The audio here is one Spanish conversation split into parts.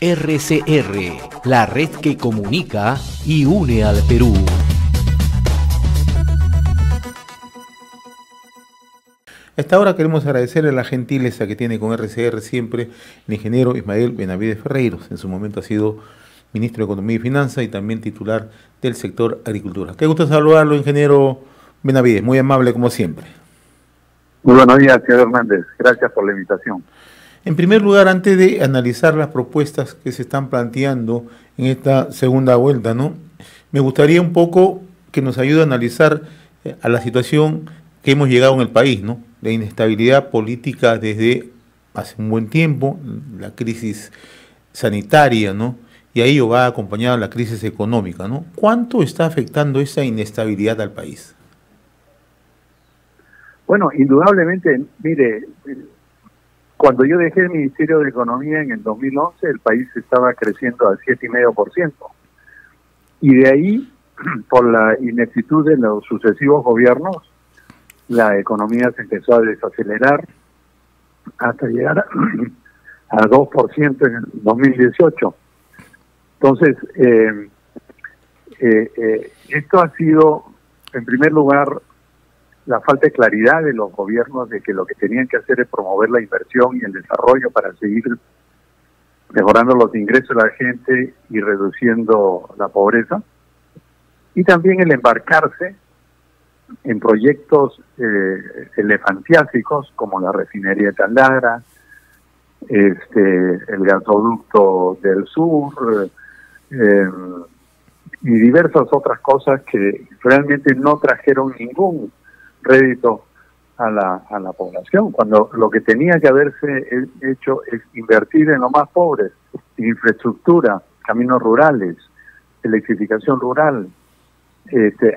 RCR, la red que comunica y une al Perú. A esta hora queremos agradecerle la gentileza que tiene con RCR siempre el ingeniero Ismael Benavides Ferreiros. En su momento ha sido ministro de Economía y Finanzas y también titular del sector agricultura. Qué gusto saludarlo, ingeniero Benavides, muy amable como siempre. Muy buenos días, señor Hernández. Gracias por la invitación. En primer lugar, antes de analizar las propuestas que se están planteando en esta segunda vuelta, ¿no?, me gustaría un poco que nos ayude a analizar a la situación que hemos llegado en el país, ¿no? La inestabilidad política desde hace un buen tiempo, la crisis sanitaria, ¿no? Y a ello va acompañada la crisis económica, ¿no? ¿Cuánto está afectando esa inestabilidad al país? Bueno, indudablemente, mire, cuando yo dejé el Ministerio de Economía en el 2011, el país estaba creciendo al 7,5%. Y de ahí, por la ineptitud de los sucesivos gobiernos, la economía se empezó a desacelerar hasta llegar a 2% en el 2018. Entonces, esto ha sido, en primer lugar, la falta de claridad de los gobiernos de que lo que tenían que hacer es promover la inversión y el desarrollo para seguir mejorando los ingresos de la gente y reduciendo la pobreza. Y también el embarcarse en proyectos elefantiásicos como la refinería de Tandara, el gasoducto del sur, y diversas otras cosas que realmente no trajeron ningún rédito a la población, cuando lo que tenía que haberse hecho es invertir en los más pobres, infraestructura, caminos rurales, electrificación rural,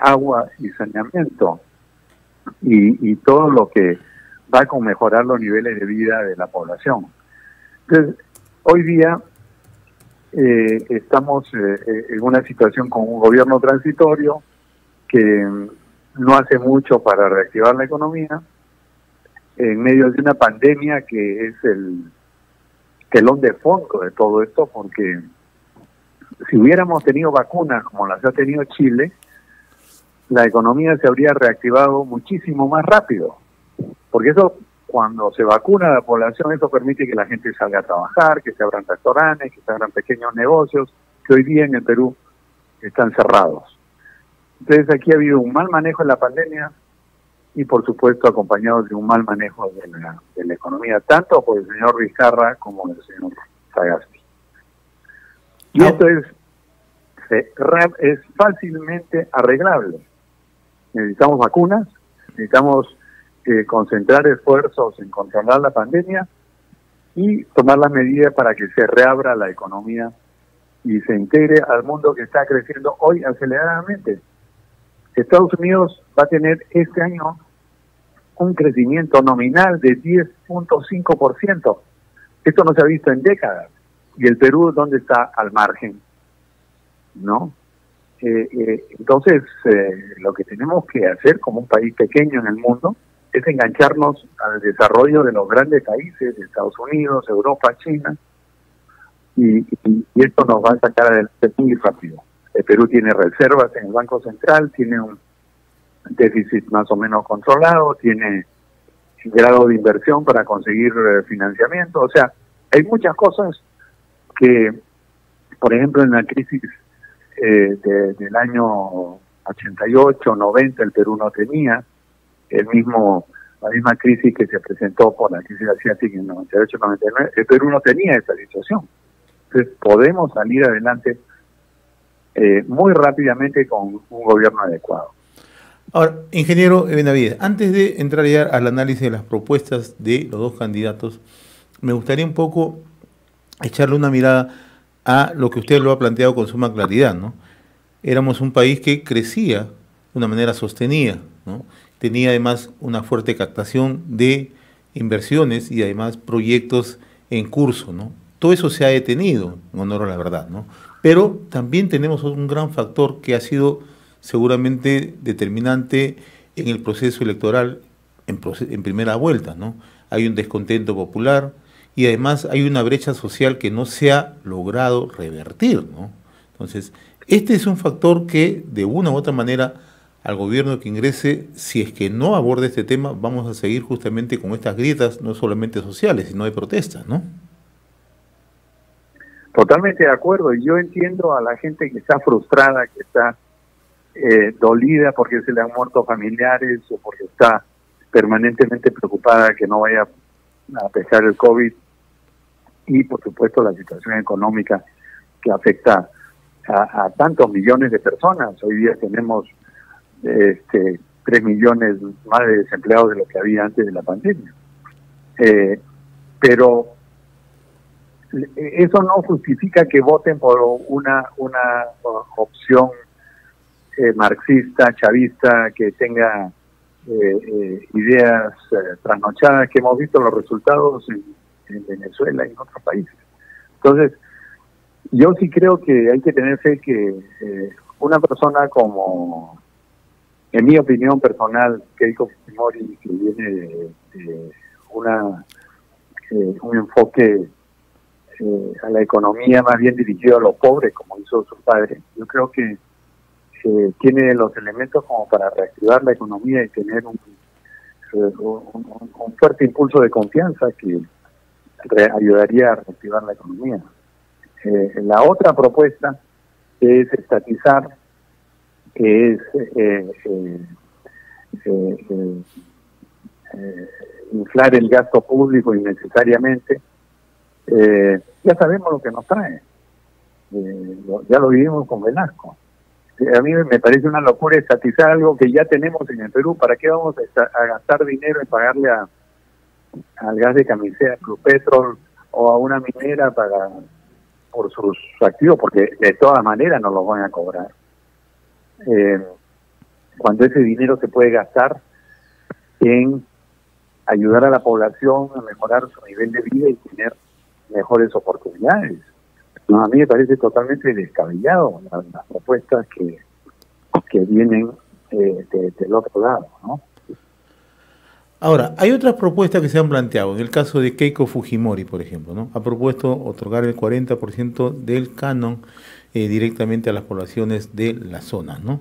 agua y saneamiento, y todo lo que va con mejorar los niveles de vida de la población. Entonces, hoy día estamos en una situación con un gobierno transitorio que no hace mucho para reactivar la economía, en medio de una pandemia que es el telón de fondo de todo esto, porque si hubiéramos tenido vacunas como las ha tenido Chile, la economía se habría reactivado muchísimo más rápido, porque eso, cuando se vacuna a la población, eso permite que la gente salga a trabajar, que se abran restaurantes, que se abran pequeños negocios, que hoy día en el Perú están cerrados. Entonces aquí ha habido un mal manejo de la pandemia y, por supuesto, acompañado de un mal manejo de la economía, tanto por el señor Vizcarra como el señor Sagasti. Y esto es fácilmente arreglable. Necesitamos vacunas, necesitamos concentrar esfuerzos en controlar la pandemia y tomar las medidas para que se reabra la economía y se integre al mundo que está creciendo hoy aceleradamente. Estados Unidos va a tener este año un crecimiento nominal de 10,5%. Esto no se ha visto en décadas. Y el Perú, ¿dónde está? Al margen, ¿no? Entonces, lo que tenemos que hacer como un país pequeño en el mundo es engancharnos al desarrollo de los grandes países, de Estados Unidos, Europa, China, y esto nos va a sacar adelante muy rápido. El Perú tiene reservas en el Banco Central, tiene un déficit más o menos controlado, tiene grado de inversión para conseguir financiamiento. O sea, hay muchas cosas que, por ejemplo, en la crisis del año 88, 90, el Perú no tenía. La misma crisis que se presentó por la crisis asiática en 98, 99, el Perú no tenía esa situación. Entonces, podemos salir adelante muy rápidamente con un gobierno adecuado. Ahora, ingeniero Benavides, antes de entrar ya al análisis de las propuestas de los dos candidatos, me gustaría un poco echarle una mirada a lo que usted lo ha planteado con suma claridad, ¿no? Éramos un país que crecía de una manera sostenida, ¿no? Tenía además una fuerte captación de inversiones y además proyectos en curso, ¿no? Todo eso se ha detenido, en honor a la verdad, ¿no? Pero también tenemos un gran factor que ha sido seguramente determinante en el proceso electoral en primera vuelta, ¿no? Hay un descontento popular y además hay una brecha social que no se ha logrado revertir, ¿no? Entonces, este es un factor que de una u otra manera al gobierno que ingrese, si es que no aborda este tema, vamos a seguir justamente con estas grietas, no solamente sociales, sino de protestas, ¿no? Totalmente de acuerdo, y yo entiendo a la gente que está frustrada, que está dolida porque se le han muerto familiares o porque está permanentemente preocupada que no vaya a pesar el COVID, y por supuesto la situación económica que afecta a tantos millones de personas. Hoy día tenemos 3 millones más de desempleados de lo que había antes de la pandemia. Pero eso no justifica que voten por una opción marxista, chavista, que tenga ideas trasnochadas, que hemos visto los resultados en Venezuela y en otros países. Entonces, yo sí creo que hay que tener fe que una persona como, en mi opinión personal, Keiko Fujimori, que viene de un enfoque a la economía más bien dirigido a los pobres, como hizo su padre, yo creo que tiene los elementos como para reactivar la economía y tener un fuerte impulso de confianza que ayudaría a reactivar la economía. La otra propuesta es estatizar, que es inflar el gasto público innecesariamente. Ya sabemos lo que nos trae, ya lo vivimos con Velasco. A mí me parece una locura estatizar algo que ya tenemos en el Perú. ¿Para qué vamos a gastar dinero en pagarle al gas de camisea, Club Petrol, o a una minera por sus activos? Porque de todas maneras no los van a cobrar. Cuando ese dinero se puede gastar en ayudar a la población a mejorar su nivel de vida y tener mejores oportunidades. No, a mí me parece totalmente descabellado las propuestas que vienen del otro lado, ¿no? Ahora, hay otras propuestas que se han planteado. En el caso de Keiko Fujimori, por ejemplo, ¿no? Ha propuesto otorgar el 40% del canon directamente a las poblaciones de la zona, ¿no?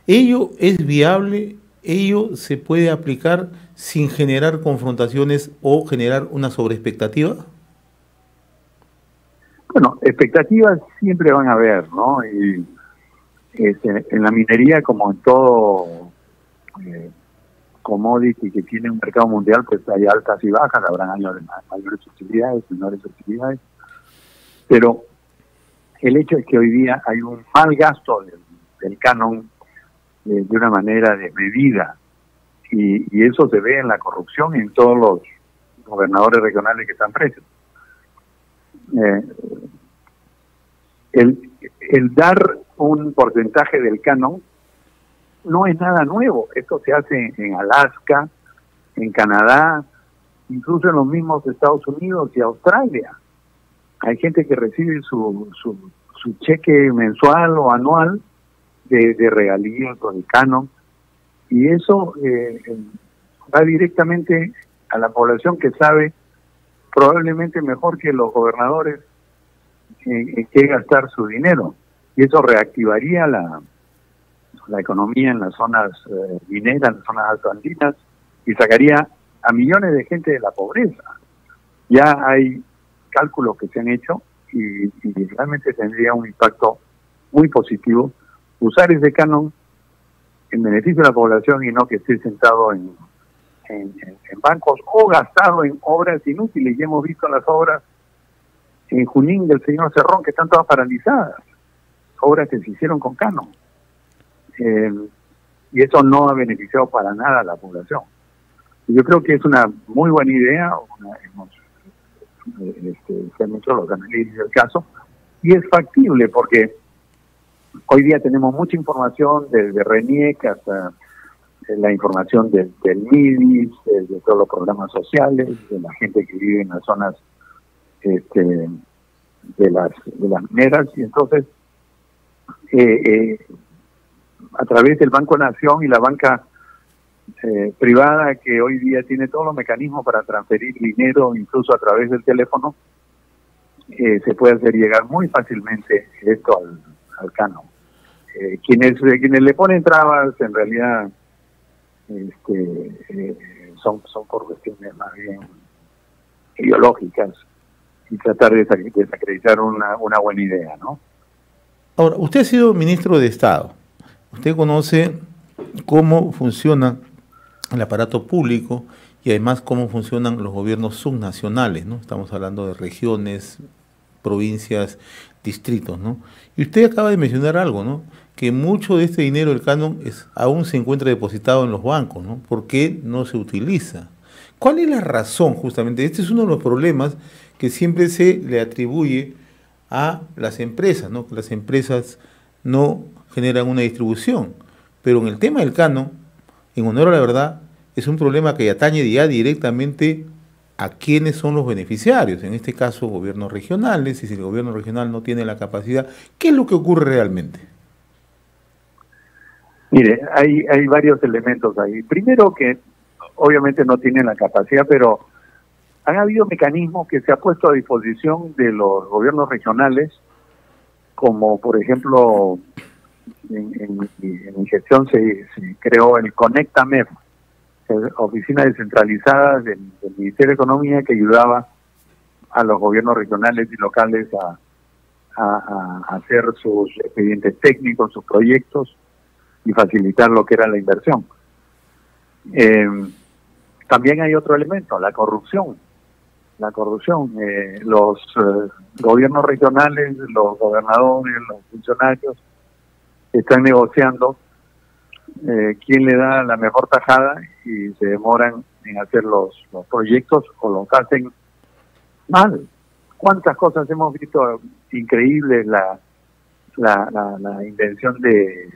¿Ello es viable? ¿Ello se puede aplicar sin generar confrontaciones o generar una sobreexpectativa? Bueno, expectativas siempre van a haber, ¿no? Y en la minería, como en todo commodity que tiene un mercado mundial, pues hay altas y bajas, habrán años de mayores utilidades, menores utilidades, pero el hecho es que hoy día hay un mal gasto del canon de una manera desmedida, y eso se ve en la corrupción y en todos los gobernadores regionales que están presos. El dar un porcentaje del canon no es nada nuevo. Esto se hace en Alaska, en Canadá, incluso en los mismos Estados Unidos y Australia. Hay gente que recibe su cheque mensual o anual de regalías o de canon, y eso va directamente a la población que sabe probablemente mejor que los gobernadores en qué gastar su dinero, y eso reactivaría la economía en las zonas mineras, en las zonas altoandinas, y sacaría a millones de gente de la pobreza. Ya hay cálculos que se han hecho y realmente tendría un impacto muy positivo usar ese canon en beneficio de la población y no que esté sentado en bancos o gastado en obras inútiles. Ya hemos visto las obras en Junín del señor Cerrón que están todas paralizadas, obras que se hicieron con canon, y eso no ha beneficiado para nada a la población. Yo creo que es una muy buena idea, se han hecho los análisis del caso, y es factible porque hoy día tenemos mucha información desde RENIEC hasta la información del MIDIS, de todos los programas sociales, de la gente que vive en las zonas de las mineras, y entonces a través del Banco Nación y la banca privada que hoy día tiene todos los mecanismos para transferir dinero, incluso a través del teléfono, se puede hacer llegar muy fácilmente esto al canon. Quienes le ponen trabas en realidad son por cuestiones más bien ideológicas y tratar de desacreditar una buena idea, ¿no? Ahora, usted ha sido ministro de Estado. Usted conoce cómo funciona el aparato público y además cómo funcionan los gobiernos subnacionales, ¿no? Estamos hablando de regiones, provincias, distritos, ¿no? Y usted acaba de mencionar algo, ¿no? Que mucho de este dinero del canon aún se encuentra depositado en los bancos, ¿no? ¿Por qué no se utiliza? ¿Cuál es la razón, justamente? Este es uno de los problemas que siempre se le atribuye a las empresas, ¿no? Que las empresas no generan una distribución. Pero en el tema del canon, en honor a la verdad, es un problema que atañe ya directamente a quiénes son los beneficiarios, en este caso gobiernos regionales, y si el gobierno regional no tiene la capacidad, ¿qué es lo que ocurre realmente? Mire, hay varios elementos ahí. Primero que obviamente no tienen la capacidad, pero han habido mecanismos que se han puesto a disposición de los gobiernos regionales, como por ejemplo en mi gestión se creó el ConectaMEF, oficina descentralizada del Ministerio de Economía que ayudaba a los gobiernos regionales y locales a hacer sus expedientes técnicos, sus proyectos y facilitar lo que era la inversión. También hay otro elemento, la corrupción. Los gobiernos regionales, los gobernadores, los funcionarios están negociando quién le da la mejor tajada y se demoran en hacer los proyectos o los hacen mal. ¿Cuántas cosas hemos visto increíbles? La invención de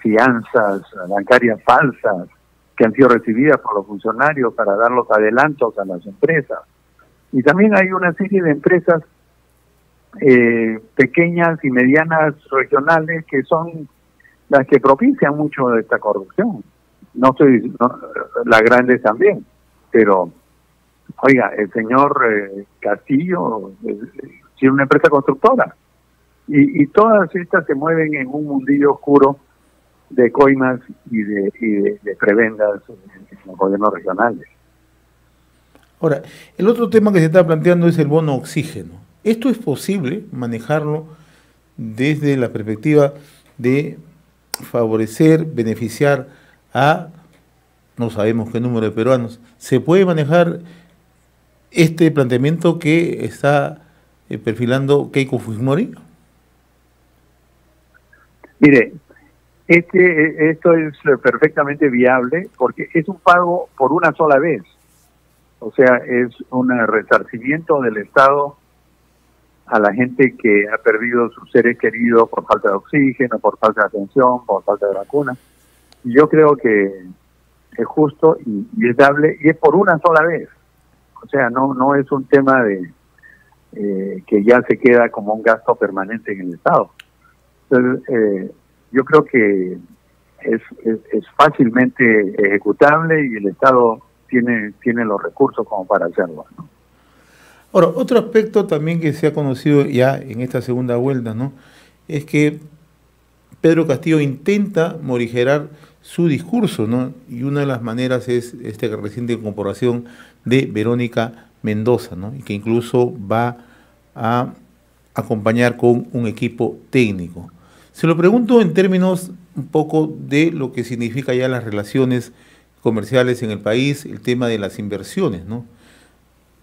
fianzas bancarias falsas que han sido recibidas por los funcionarios para dar los adelantos a las empresas. Y también hay una serie de empresas pequeñas y medianas regionales que son las que propician mucho de esta corrupción. Las grandes también, pero oiga, el señor Castillo tiene una empresa constructora y todas estas se mueven en un mundillo oscuro de coimas y de prebendas en los gobiernos regionales. Ahora, el otro tema que se está planteando es el bono oxígeno. ¿Esto es posible manejarlo desde la perspectiva de favorecer, beneficiar a, no sabemos qué número de peruanos? ¿Se puede manejar este planteamiento que está perfilando Keiko Fujimori? Mire, esto es perfectamente viable porque es un pago por una sola vez. O sea, es un resarcimiento del Estado a la gente que ha perdido sus seres queridos por falta de oxígeno, por falta de atención, por falta de vacuna. Y yo creo que es justo y es dable, y es por una sola vez. O sea, no es un tema de que ya se queda como un gasto permanente en el Estado. Entonces, yo creo que es fácilmente ejecutable y el Estado tiene los recursos como para hacerlo, ¿no? Ahora, otro aspecto también que se ha conocido ya en esta segunda vuelta, ¿no?, es que Pedro Castillo intenta morigerar su discurso, ¿no? Y una de las maneras es esta reciente incorporación de Verónica Mendoza, ¿no?, y que incluso va a acompañar con un equipo técnico. Se lo pregunto en términos un poco de lo que significa ya las relaciones comerciales en el país, el tema de las inversiones, ¿no?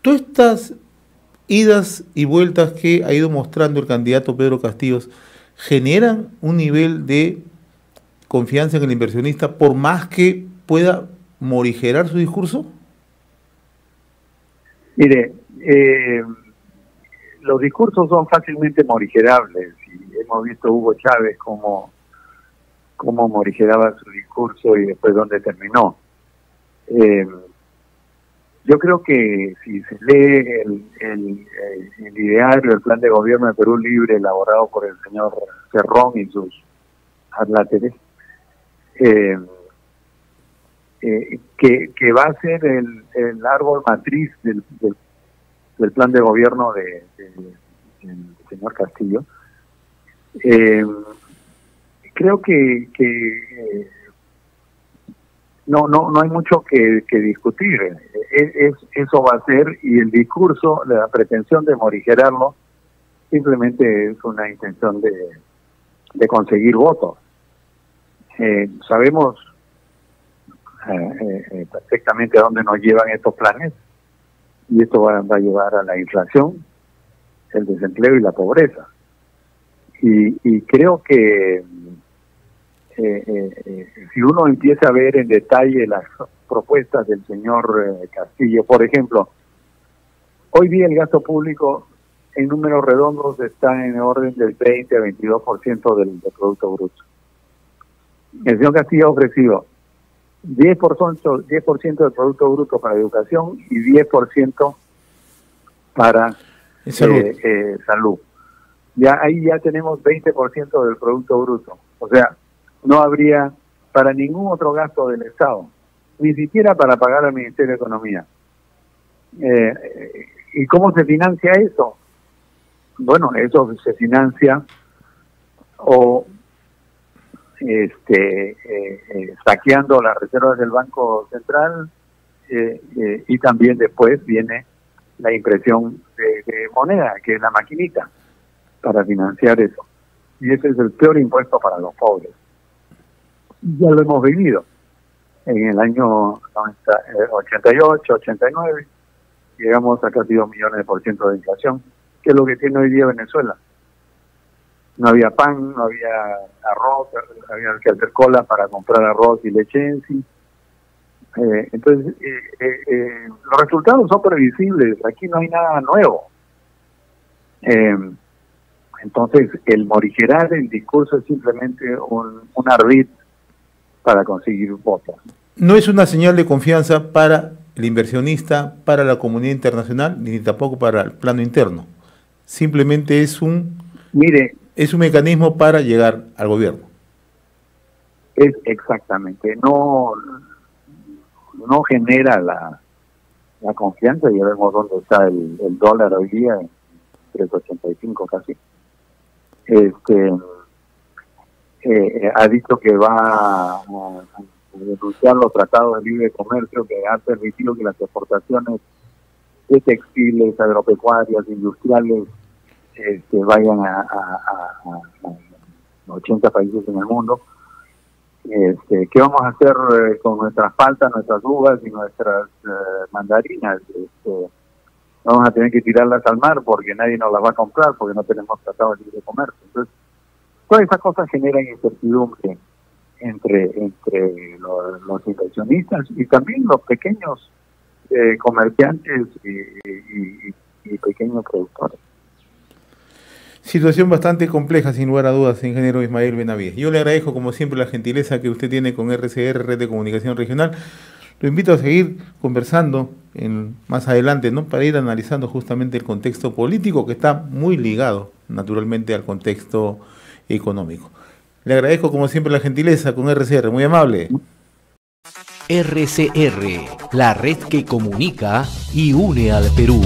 Todas estas idas y vueltas que ha ido mostrando el candidato Pedro Castillo generan un nivel de confianza en el inversionista por más que pueda morigerar su discurso. Mire, los discursos son fácilmente morigerables y hemos visto a Hugo Chávez cómo morigeraba su discurso y después dónde terminó. Yo creo que si se lee el ideario, el plan de gobierno de Perú Libre elaborado por el señor Cerrón y sus adláteres, que va a ser el árbol matriz del plan de gobierno del señor Castillo. Creo que no hay mucho que discutir. Eso va a ser, y el discurso, la pretensión de morigerarlo, simplemente es una intención de conseguir votos. Sabemos perfectamente a dónde nos llevan estos planes, y esto va a llevar a la inflación, el desempleo y la pobreza. Y creo que si uno empieza a ver en detalle las propuestas del señor Castillo, por ejemplo, hoy día el gasto público en números redondos está en orden del 20 a 22% del Producto Bruto. El señor Castillo ha ofrecido 10% del Producto Bruto para educación y 10% para salud. Ahí ya tenemos 20% del Producto Bruto. O sea, no habría para ningún otro gasto del Estado, ni siquiera para pagar al Ministerio de Economía. ¿Y cómo se financia eso? Bueno, eso se financia o saqueando las reservas del Banco Central, y también después viene la impresión de moneda, que es la maquinita, para financiar eso. Y ese es el peor impuesto para los pobres. Ya lo hemos vivido en el año 88, 89, llegamos a casi 2 millones de inflación, que es lo que tiene hoy día Venezuela. No había pan, no había arroz, había que hacer cola para comprar arroz y leche en sí. Entonces, los resultados son previsibles, aquí no hay nada nuevo. Entonces, el morigerar el discurso es simplemente un ardid para conseguir votos. No es una señal de confianza para el inversionista, para la comunidad internacional, ni tampoco para el plano interno. Simplemente es un mecanismo para llegar al gobierno. Es exactamente, no genera la confianza. Ya vemos dónde está el dólar hoy día, en 3.85 casi. Ha dicho que va a denunciar los tratados de libre comercio que han permitido que las exportaciones de textiles, agropecuarias, industriales vayan a 80 países en el mundo. ¿Qué vamos a hacer con nuestras paltas, nuestras uvas y nuestras mandarinas? Vamos a tener que tirarlas al mar porque nadie nos las va a comprar porque no tenemos tratado de libre comercio. Entonces, todas esas cosas generan incertidumbre entre los inversionistas y también los pequeños comerciantes y pequeños productores. Situación bastante compleja, sin lugar a dudas, ingeniero Ismael Benavides. Yo le agradezco, como siempre, la gentileza que usted tiene con RCR, Red de Comunicación Regional. Lo invito a seguir conversando más adelante, ¿no?, para ir analizando justamente el contexto político, que está muy ligado, naturalmente, al contexto económico. Le agradezco, como siempre, la gentileza con RCR. Muy amable. RCR, la red que comunica y une al Perú.